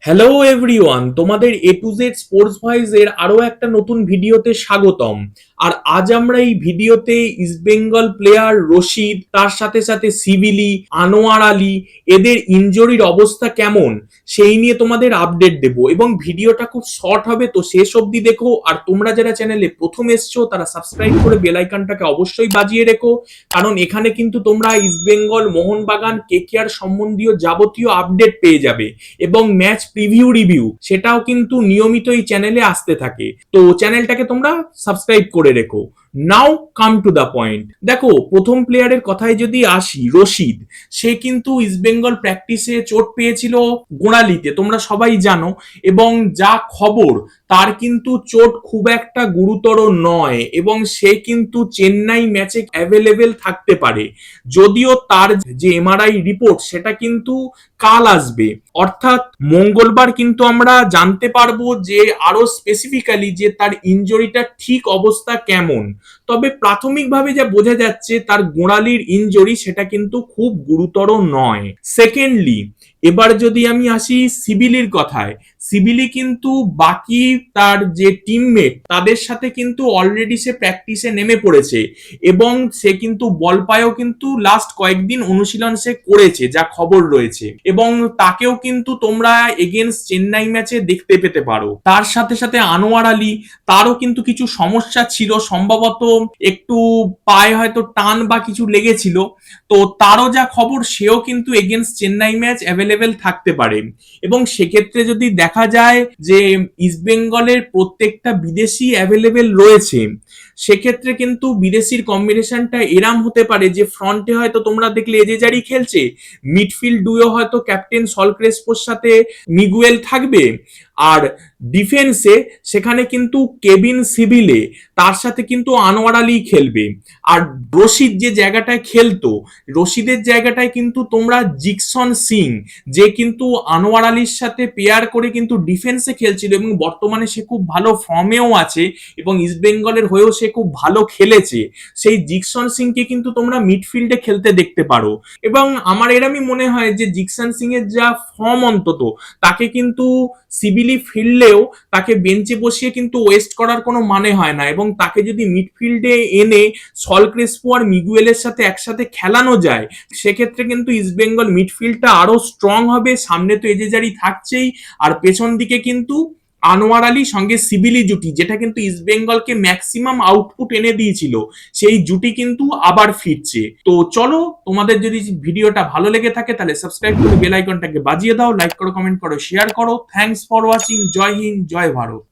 Hello everyone, তোমাদের এ to Z sports voice এর আরো একটা নতুন ভিডিওতে স্বাগতম। আর আজ আমরা এই ভিডিওতে ইস্ট বেঙ্গল প্লেয়ার রশিদ, তার সাথে সাথে সিভিলি, আনোয়ার আলী, এদের ইনজুরির অবস্থা কেমন সেই নিয়ে তোমাদের আপডেট দেব। এবং ভিডিওটা খুব শর্ট হবে, তো শেষ অবধি দেখো। আর তোমরা যারা চ্যানেলে প্রথম এসছো তারা সাবস্ক্রাইব করে বেল আইকনটাকে অবশ্যই বাজিয়ে রেখো, কারণ এখানে কিন্তু তোমরা ইস্ট বেঙ্গল, মোহনবাগান, কেকেআর সম্বন্ধীয় যাবতীয় আপডেট পেয়ে যাবে এবং ম্যাচ প্রিভিউ রিভিউ সেটাও কিন্তু নিয়মিত এই চ্যানেলে আসতে থাকে। তো চ্যানেলটাকে তোমরা সাবস্ক্রাইব করে রেখো। নাও কাম টু দা পয়েন্ট। দেখো, প্রথম প্লেয়ারের কথায় যদি আসি, রশিদ, সে কিন্তু ইস্টবেঙ্গল প্র্যাকটিসে চোট পেয়েছিল গোড়ালিতে, তোমরা সবাই জানো। এবং যা খবর, তার কিন্তু চোট খুব একটা গুরুতর নয় এবং সে কিন্তু চেন্নাই ম্যাচে অ্যাভেলেবেল থাকতে পারে। যদিও তার যে এমআরআই রিপোর্ট সেটা কিন্তু কাল আসবে, অর্থাৎ মঙ্গলবার কিন্তু আমরা জানতে পারবো যে আরো স্পেসিফিক্যালি যে তার ইনজুরিটা ঠিক অবস্থা কেমন। তবে প্রাথমিকভাবে যা বোঝা যাচ্ছে তার গোড়ালির ইনজুরি সেটা কিন্তু খুব গুরুতর নয়। সেকেন্ডলি, এবার যদি আমি আসি সিভিলির কথায়, সিভিলি কিন্তু বাকি তার যে টিমমেট তাদের সাথে কিন্তু অলরেডি সে প্র্যাকটিসে নেমে পড়েছে এবং সে কিন্তু বল পায়েও কিন্তু লাস্ট কয়েকদিন অনুশীলন সে করেছে, যা খবর রয়েছে। এবং তাকেও কিন্তু তোমরা এগেইনস্ট চেন্নাই ম্যাচে দেখতে পেতে পারো। তার সাথে সাথে আনোয়ার আলী, তারও কিন্তু কিছু সমস্যা ছিল, সম্ভবত একটু পায়ে হয়তো টান বা কিছু লেগেছিল। তো তারও যা খবর, সেও কিন্তু এগেইনস্ট চেন্নাই ম্যাচ অ্যাভেলেবেল থাকতে পারে। এবং সেক্ষেত্রে যদি দেখা যায় যে ইস্টবেঙ্গলের প্রত্যেকটা বিদেশি অ্যাভেলেবেল রয়েছে, সেক্ষেত্রে কিন্তু বিদেশির কম্বিনেশনটা এরাম হতে পারে যে ফ্রন্টে হয়তো তোমরা দেখলে এজেজারি খেলছে, মিডফিল্ড ডুও হয়তো ক্যাপ্টেন সল ক্রেসপোর সাথে মিগুয়েল থাকবে, আর ডিফেন্সে সেখানে কিন্তু কেবিন সিভিলে তার সাথে কিন্তু আনোয়ার আলী খেলবে। আর রশিদ যে জায়গাটায় খেলতো, রশিদের জায়গাটায় কিন্তু তোমরা জিকসন সিং, যে কিন্তু আনোয়ার আলীর সাথে পেয়ার করে কিন্তু ডিফেন্সে খেলছিল এবং বর্তমানে সে খুব ভালো ফর্মেও আছে এবং ইস্ট বেঙ্গলের হয়েও সে খুব ভালো খেলেছে, সেই জিকসন সিংকে কিন্তু তোমরা মিডফিল্ডে খেলতে দেখতে পারো। এবং আমার এরমই মনে হয় যে জিকসন সিং এর যা ফর্ম, অন্তত তাকে কিন্তু সিভিলি ফিল্ডেও তাকে বেঞ্চে বসিয়ে কিন্তু ওয়েস্ট করার কোনো মানে হয় না। এবং তাকে যদি মিডফিল্ডে এনে সল ক্রেসপো আর মিগুয়েলের সাথে একসাথে খেলানো যায়, সেক্ষেত্রে কিন্তু ইস্টবেঙ্গল মিডফিল্ডটা আরো স্ট্রং হবে। সামনে তো এজেজারি থাকছেই, আর পেছন দিকে কিন্তু আনোয়ার আলী সঙ্গে সিভিলি জুটি, যেটা কিন্তু ইস্টবেঙ্গলকে ম্যাক্সিমাম আউটপুট এনে দিয়েছিল, সেই জুটি কিন্তু আবার ফিরছে। তো চলো, তোমাদের যদি ভিডিওটা ভালো লেগে থাকে তাহলে সাবস্ক্রাইব করে বেল আইকনটাকে বাজিয়ে দাও, লাইক করো, কমেন্ট করো, শেয়ার করো। Thanks for watching. জয় হিন্দ, জয় ভারত।